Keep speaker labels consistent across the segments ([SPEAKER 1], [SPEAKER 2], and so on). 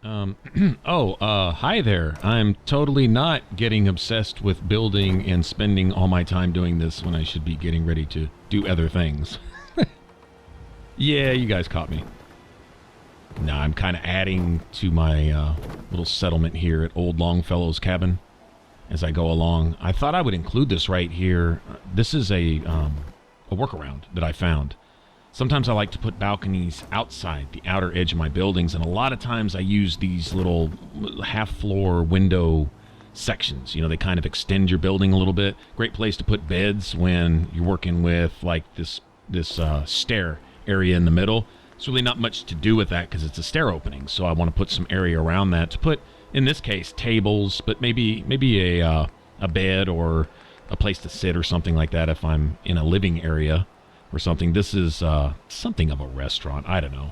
[SPEAKER 1] Hi there. I'm totally not getting obsessed with building and spending all my time doing this when I should be getting ready to do other things. Yeah, you guys caught me. No, I'm kind of adding to my little settlement here at Old Longfellow's cabin as I go along. I thought I would include this right here. This is a workaround that I found. Sometimes I like to put balconies outside the outer edge of my buildings, and a lot of times I use these little half-floor window sections. You know, they kind of extend your building a little bit. Great place to put beds when you're working with, like, this stair area in the middle. It's really not much to do with that because it's a stair opening, so I want to put some area around that to put, in this case, tables, but maybe a bed or a place to sit or something like that if I'm in a living area or something. This is something of a restaurant. I don't know.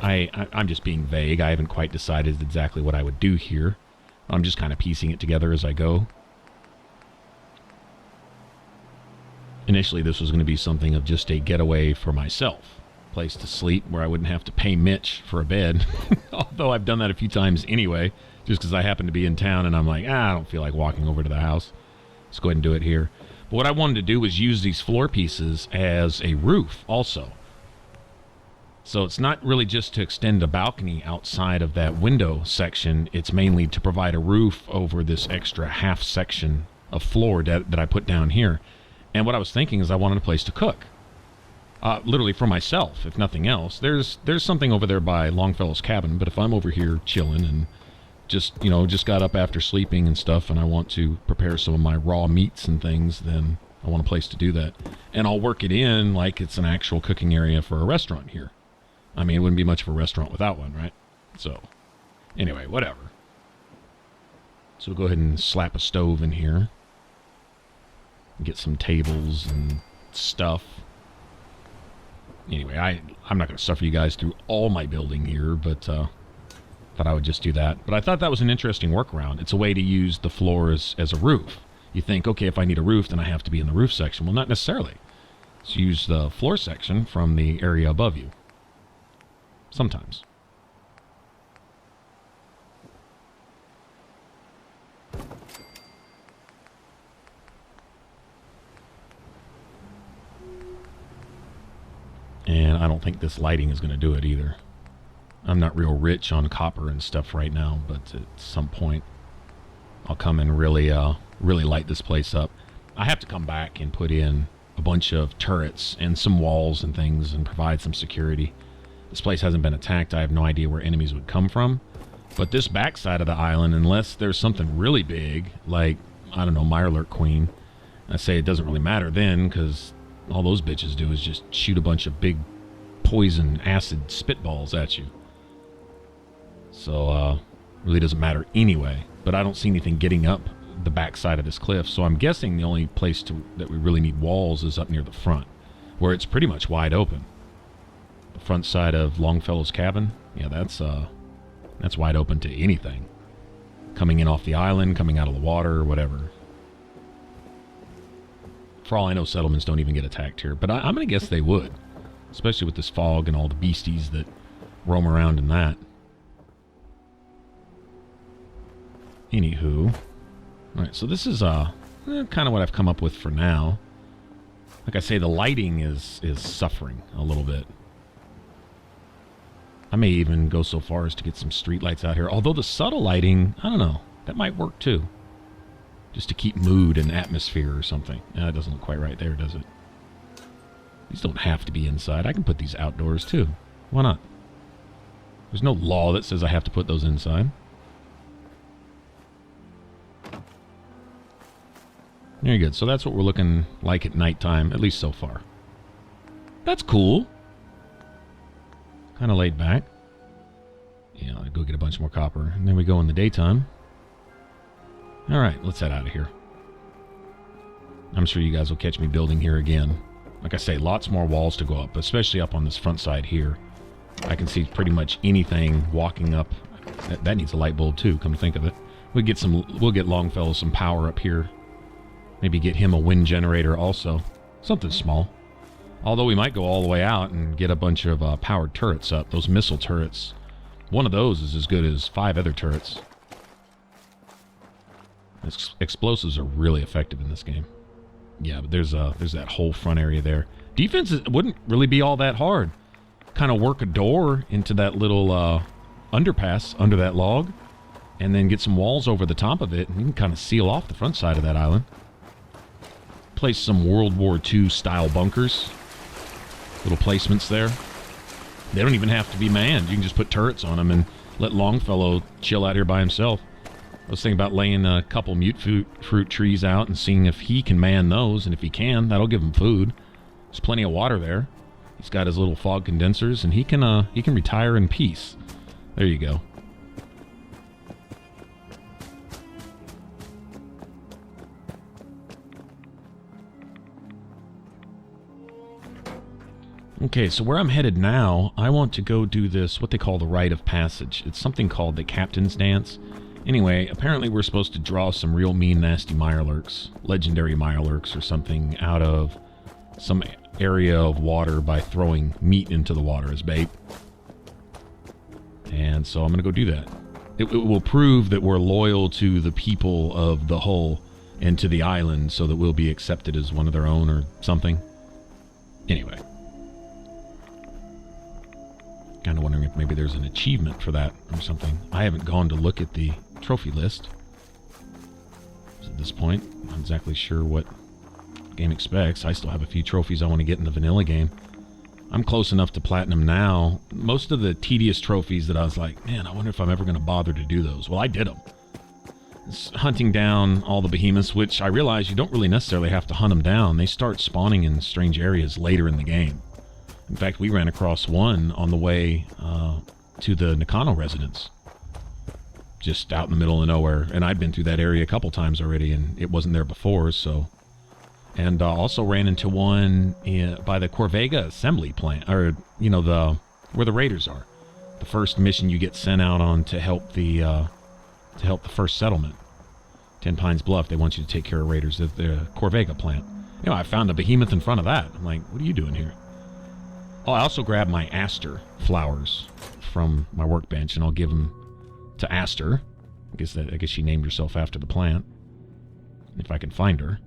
[SPEAKER 1] I'm just being vague. I haven't quite decided exactly what I would do here. I'm just kind of piecing it together as I go. Initially, this was going to be something of just a getaway for myself. Place to sleep where I wouldn't have to pay Mitch for a bed. Although I've done that a few times anyway, just because I happen to be in town and I'm like, I don't feel like walking over to the house. Let's go ahead and do it here. But what I wanted to do was use these floor pieces as a roof also. So it's not really just to extend a balcony outside of that window section. It's mainly to provide a roof over this extra half section of floor that I put down here. And what I was thinking is I wanted a place to cook. Literally for myself, if nothing else. There's something over there by Longfellow's cabin, but if I'm over here chilling and just got up after sleeping and stuff and I want to prepare some of my raw meats and things, then I want a place to do that. And I'll work it in like it's an actual cooking area for a restaurant here. I mean, it wouldn't be much of a restaurant without one, right? So, anyway, whatever. So we'll go ahead and slap a stove in here. Get some tables and stuff. Anyway, I'm not going to suffer you guys through all my building here, but thought I would just do that. But I thought that was an interesting workaround. It's a way to use the floors as a roof. You think, okay, if I need a roof, then I have to be in the roof section. Well, not necessarily. Let's use the floor section from the area above you. Sometimes. And I don't think this lighting is going to do it either. I'm not real rich on copper and stuff right now, but at some point I'll come and really light this place up. I have to come back and put in a bunch of turrets and some walls and things and provide some security. This place hasn't been attacked. I have no idea where enemies would come from. But this backside of the island, unless there's something really big, like, I don't know, Mirelurk Queen, I say it doesn't really matter then, because all those bitches do is just shoot a bunch of big poison acid spitballs at you. So, really doesn't matter anyway. But I don't see anything getting up the backside of this cliff, so I'm guessing the only place that we really need walls is up near the front, where it's pretty much wide open. The front side of Longfellow's cabin, yeah, that's wide open to anything. Coming in off the island, coming out of the water, whatever. For all I know, settlements don't even get attacked here, but I'm going to guess they would. Especially with this fog and all the beasties that roam around in that. Anywho. Alright, so this is kind of what I've come up with for now. Like I say, the lighting is suffering a little bit. I may even go so far as to get some street lights out here. Although the subtle lighting, I don't know, that might work too. Just to keep mood and atmosphere or something. That doesn't look quite right there, does it? These don't have to be inside. I can put these outdoors too. Why not? There's no law that says I have to put those inside. Very good. So that's what we're looking like at nighttime, at least so far. That's cool. Kind of laid back. Yeah, I'll go get a bunch more copper. And then we go in the daytime. Alright, let's head out of here. I'm sure you guys will catch me building here again. Like I say, lots more walls to go up, especially up on this front side here. I can see pretty much anything walking up. That needs a light bulb too, come to think of it. We'll get Longfellow some power up here. Maybe get him a wind generator also. Something small. Although we might go all the way out and get a bunch of powered turrets up. Those missile turrets One of those is as good as 5 other turrets. Explosives are really effective in this game. Yeah, but there's that whole front area there. Defense wouldn't really be all that hard. Kind of work a door into that little underpass under that log, and then get some walls over the top of it, and you can kind of seal off the front side of that island. Place some World War II style bunkers. Little placements there. They don't even have to be manned. You can just put turrets on them and let Longfellow chill out here by himself. I was thinking about laying a couple mute fruit trees out and seeing if he can man those, and if he can, that'll give him food. There's plenty of water there. He's got his little fog condensers, and he can retire in peace. There you go. Okay, so where I'm headed now, I want to go do this, what they call the Rite of Passage. It's something called the Captain's Dance. Anyway, apparently we're supposed to draw some real mean, nasty Mirelurks, legendary Mirelurks or something, out of some area of water by throwing meat into the water as bait. And so I'm going to go do that. It will prove that we're loyal to the people of the Hull and to the island, so that we'll be accepted as one of their own or something. Anyway. Kind of wondering if maybe there's an achievement for that or something. I haven't gone to look at the trophy list. At this point, I'm not exactly sure what the game expects. I still have a few trophies I want to get in the vanilla game. I'm close enough to platinum now. Most of the tedious trophies that I was like, man, I wonder if I'm ever going to bother to do those. Well, I did them. It's hunting down all the behemoths, which I realize you don't really necessarily have to hunt them down. They start spawning in strange areas later in the game. In fact, we ran across one on the way to the Nakano residence. Just out in the middle of nowhere. And I'd been through that area a couple times already, and it wasn't there before, so... And also ran into one by the Corvega assembly plant, or, you know, where the raiders are. The first mission you get sent out on to help the first settlement. 10 Pines Bluff, they want you to take care of raiders at the Corvega plant. You know, I found a behemoth in front of that. I'm like, what are you doing here? Oh, I also grabbed my Aster flowers from my workbench, and I'll give them to Aster. I guess she named herself after the plant. If I can find her.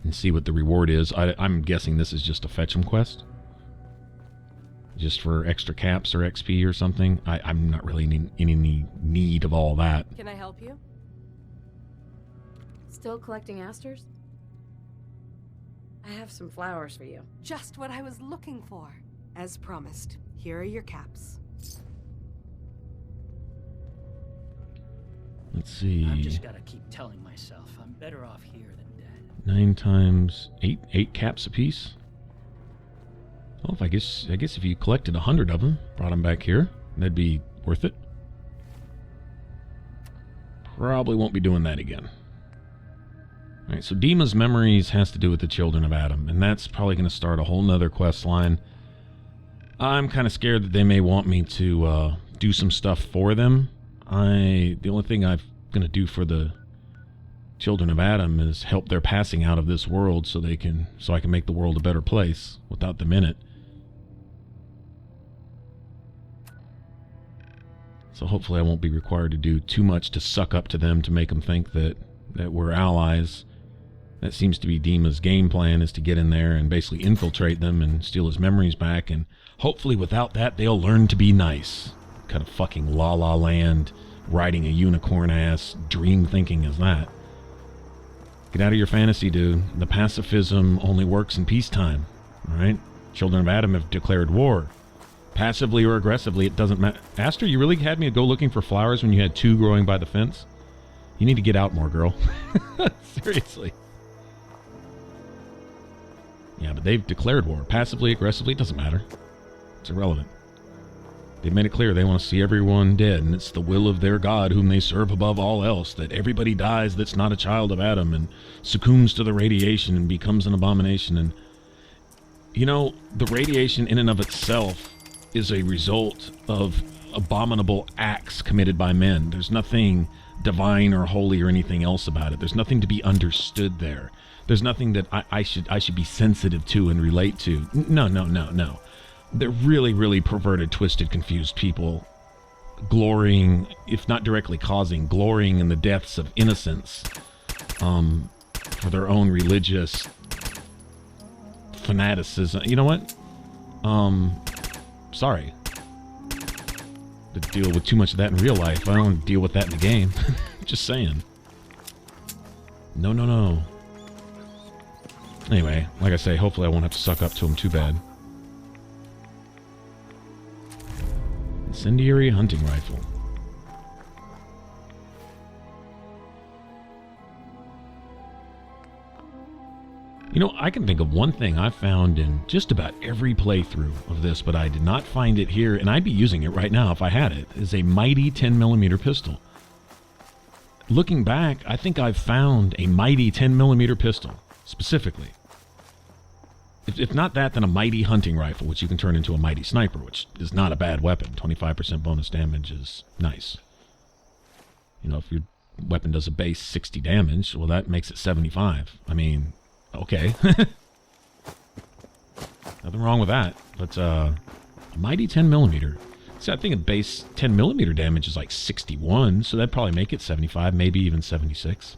[SPEAKER 1] And see what the reward is. I'm guessing this is just a fetch 'em quest. Just for extra caps or XP or something. I'm not really in any need of all that.
[SPEAKER 2] Can I help you? Still collecting asters? I have some flowers for you.
[SPEAKER 3] Just what I was looking for. As promised, here are your caps.
[SPEAKER 1] Let's see.
[SPEAKER 4] I've just gotta keep telling myself I'm better off here than dead.
[SPEAKER 1] 9 times 8, 8 caps apiece. Well, I guess if you collected 100 of them, brought them back here, that'd be worth it. Probably won't be doing that again. Alright, so Dima's memories has to do with the children of Adam, and that's probably going to start a whole nother quest line. I'm kind of scared that they may want me to do some stuff for them. The only thing I'm going to do for the children of Adam is help their passing out of this world so I can make the world a better place without them in it. So hopefully I won't be required to do too much to suck up to them to make them think that we're allies. That seems to be Dima's game plan, is to get in there and basically infiltrate them and steal his memories back, and hopefully without that they'll learn to be nice. Kind of fucking La La Land, riding a unicorn ass, dream thinking is that. Get out of your fantasy, dude. The pacifism only works in peacetime, alright? Children of Adam have declared war. Passively or aggressively, it doesn't matter. Aster, you really had me go looking for flowers when you had 2 growing by the fence? You need to get out more, girl. Seriously. Yeah, but they've declared war. Passively, aggressively, it doesn't matter. It's irrelevant. They've made it clear they want to see everyone dead, and it's the will of their God, whom they serve above all else, that everybody dies that's not a child of Adam and succumbs to the radiation and becomes an abomination. And, you know, the radiation in and of itself is a result of abominable acts committed by men. There's nothing divine or holy or anything else about it. There's nothing to be understood there. There's nothing that I should be sensitive to and relate to. No. They're really, really perverted, twisted, confused people. glorying, if not directly causing, glorying in the deaths of innocents for their own religious fanaticism. You know what? Sorry. To deal with too much of that in real life. I don't want to deal with that in the game. Just saying. No, no, no. Anyway, like I say, hopefully I won't have to suck up to him too bad. Incendiary hunting rifle. You know, I can think of one thing I found in just about every playthrough of this, but I did not find it here, and I'd be using it right now if I had it, is a mighty 10mm pistol. Looking back, I think I've found a mighty 10mm pistol, specifically. If not that, then a mighty hunting rifle, which you can turn into a mighty sniper, which is not a bad weapon. 25% bonus damage is nice. You know, if your weapon does a base 60 damage, well, that makes it 75. I mean, okay. Nothing wrong with that. But a mighty 10mm. See, I think a base 10mm damage is like 61, so that'd probably make it 75, maybe even 76.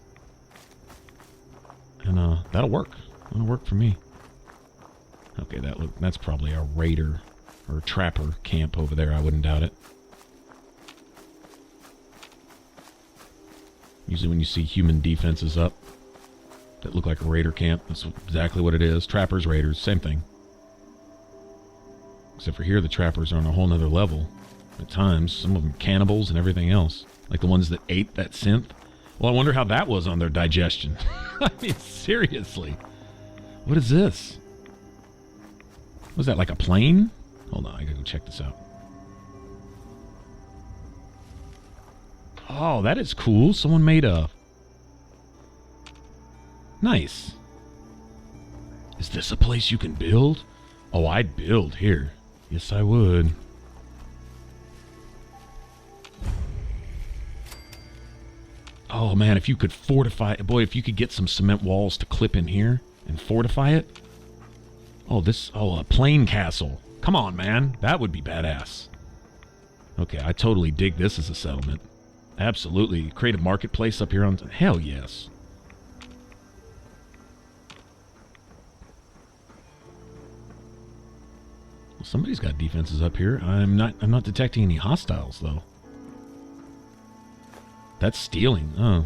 [SPEAKER 1] And that'll work. That'll work for me. Okay, that's probably a raider or a trapper camp over there. I wouldn't doubt it. Usually when you see human defenses up that look like a raider camp, that's exactly what it is. Trappers, raiders, same thing. Except for here, the trappers are on a whole nother level. At times, some of them cannibals and everything else. Like the ones that ate that synth. Well, I wonder how that was on their digestion. I mean, seriously. What is this? Was that like a plane? Hold on, I gotta go check this out. Oh, that is cool. Someone made a... Nice. Is this a place you can build? Oh, I'd build here. Yes, I would. Oh, man, if you could fortify... Boy, if you could get some cement walls to clip in here and fortify it. Oh, a plane castle. Come on, man. That would be badass. Okay, I totally dig this as a settlement. Absolutely. Create a marketplace up here on... Hell yes. Well, somebody's got defenses up here. I'm not detecting any hostiles, though. That's stealing. Oh,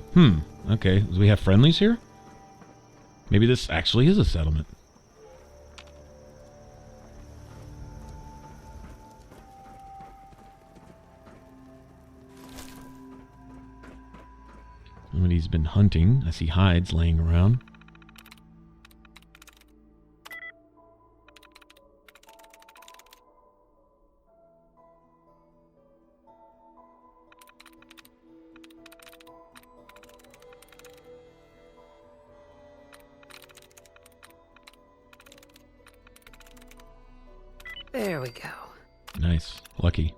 [SPEAKER 1] okay. Do we have friendlies here? Maybe this actually is a settlement. Somebody's been hunting. I see hides laying around.
[SPEAKER 2] There we go.
[SPEAKER 1] Nice. Lucky.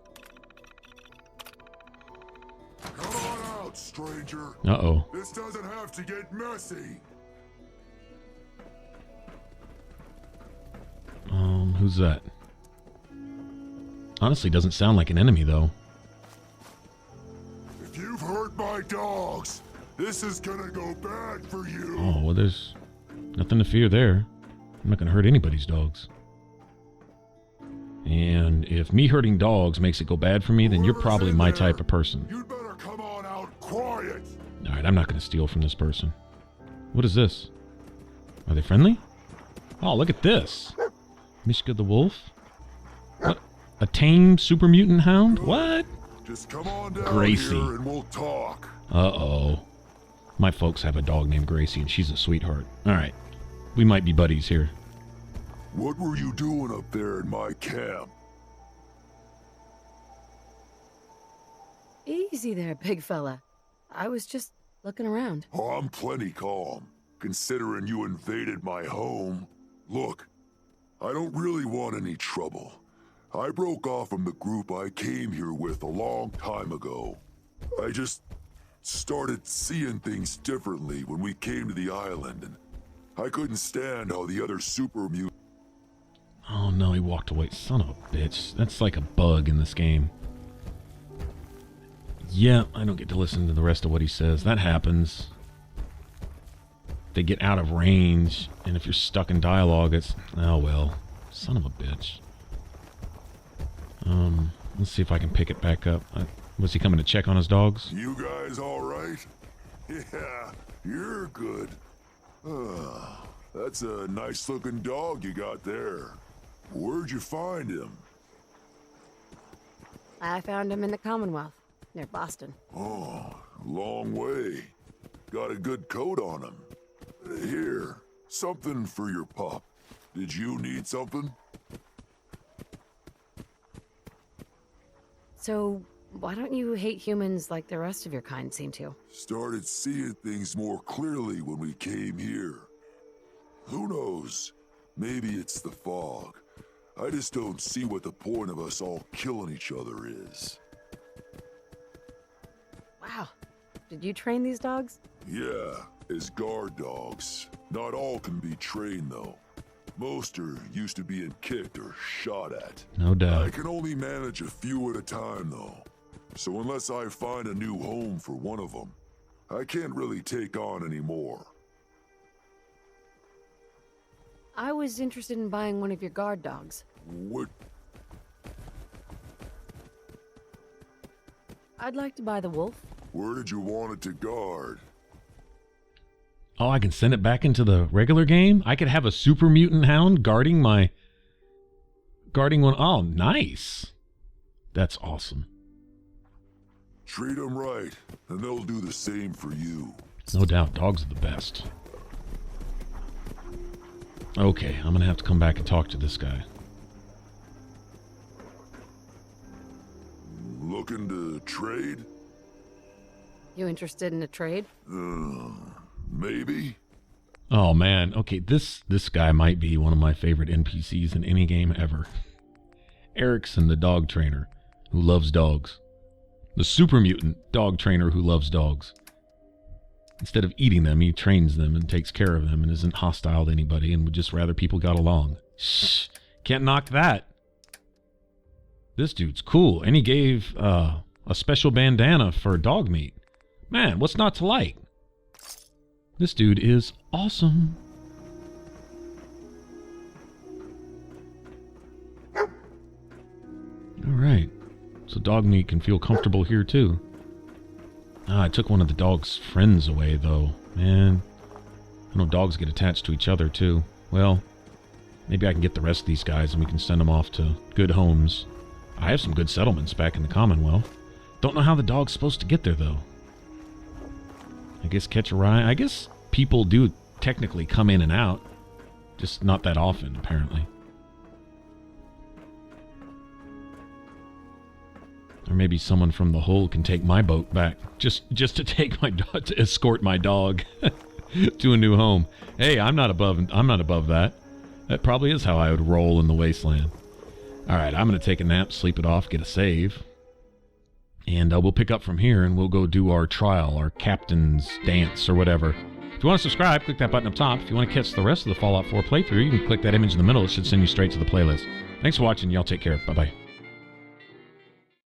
[SPEAKER 5] Come on out, stranger.
[SPEAKER 1] Uh-oh.
[SPEAKER 5] This doesn't have to get messy.
[SPEAKER 1] Who's that? Honestly, doesn't sound like an enemy, though.
[SPEAKER 5] If you've hurt my dogs, this is gonna go bad for you.
[SPEAKER 1] Oh, well, there's nothing to fear there. I'm not gonna hurt anybody's dogs. And if me hurting dogs makes it go bad for me, then you're probably my type of person.
[SPEAKER 5] You'd better come on out quiet.
[SPEAKER 1] Alright, I'm not going to steal from this person. What is this? Are they friendly? Oh, look at this. Mishka the wolf? What? A tame super mutant hound? What?
[SPEAKER 5] Just come on down
[SPEAKER 1] Gracie.
[SPEAKER 5] here and we'll talk.
[SPEAKER 1] Uh-oh. My folks have a dog named Gracie, and she's a sweetheart. Alright. We might be buddies here.
[SPEAKER 5] What were you doing up there in my camp?
[SPEAKER 2] Easy there, big fella. I was just looking around.
[SPEAKER 5] Oh, I'm plenty calm, considering you invaded my home. Look, I don't really want any trouble. I broke off from the group I came here with a long time ago. I just started seeing things differently when we came to the island, and I couldn't stand how the other super mutants...
[SPEAKER 1] Oh no, he walked away. Son of a bitch. That's like a bug in this game. Yeah, I don't get to listen to the rest of what he says. That happens. They get out of range, and if you're stuck in dialogue, it's... Oh, well. Son of a bitch. Let's see if I can pick it back up. Was he coming to check on his dogs?
[SPEAKER 5] You guys all right? Yeah, you're good. That's a nice-looking dog you got there. Where'd you find him?
[SPEAKER 2] I found him in the Commonwealth, near Boston.
[SPEAKER 5] Oh, long way. Got a good coat on him. Here, something for your pup. Did you need something?
[SPEAKER 2] So, why don't you hate humans like the rest of your kind seem to?
[SPEAKER 5] Started seeing things more clearly when we came here. Who knows? Maybe it's the fog. I just don't see what the point of us all killing each other is.
[SPEAKER 2] Wow. Did you train these dogs?
[SPEAKER 5] Yeah, as guard dogs. Not all can be trained, though. Most are used to being kicked or shot at.
[SPEAKER 1] No doubt.
[SPEAKER 5] I can only manage a few at a time, though. So unless I find a new home for one of them, I can't really take on any more.
[SPEAKER 2] I was interested in buying one of your guard dogs.
[SPEAKER 5] What?
[SPEAKER 2] I'd like to buy the wolf.
[SPEAKER 5] Where did you want it to guard?
[SPEAKER 1] Oh, I can send it back into the regular game? I could have a super mutant hound guarding one. Oh, nice. That's awesome.
[SPEAKER 5] Treat them right, and they'll do the same for you.
[SPEAKER 1] No doubt, dogs are the best. Okay, I'm gonna have to come back and talk to this guy.
[SPEAKER 5] Looking to trade?
[SPEAKER 2] You interested in a trade?
[SPEAKER 5] Maybe?
[SPEAKER 1] Oh man, okay, this guy might be one of my favorite NPCs in any game ever. Erikson, the dog trainer, who loves dogs. The super mutant dog trainer who loves dogs. Instead of eating them, he trains them and takes care of them and isn't hostile to anybody and would just rather people got along. Shh, can't knock that. This dude's cool, and he gave a special bandana for dog meat. Man, what's not to like? This dude is awesome. Alright, so dog meat can feel comfortable here too. I took one of the dog's friends away though. Man, I know dogs get attached to each other too. Well, maybe I can get the rest of these guys and we can send them off to good homes. I have some good settlements back in the Commonwealth. Don't know how the dog's supposed to get there though. I guess catch a ride. I guess people do technically come in and out. Just not that often, apparently. Or maybe someone from the hold can take my boat back. Just to take my dog, to escort my dog to a new home. Hey, I'm not above that. That probably is how I would roll in the wasteland. Alright, I'm going to take a nap, sleep it off, get a save. And we'll pick up from here and we'll go do our trial, our captain's dance or whatever. If you want to subscribe, click that button up top. If you want to catch the rest of the Fallout 4 playthrough, you can click that image in the middle. It should send you straight to the playlist. Thanks for watching. Y'all take care. Bye-bye.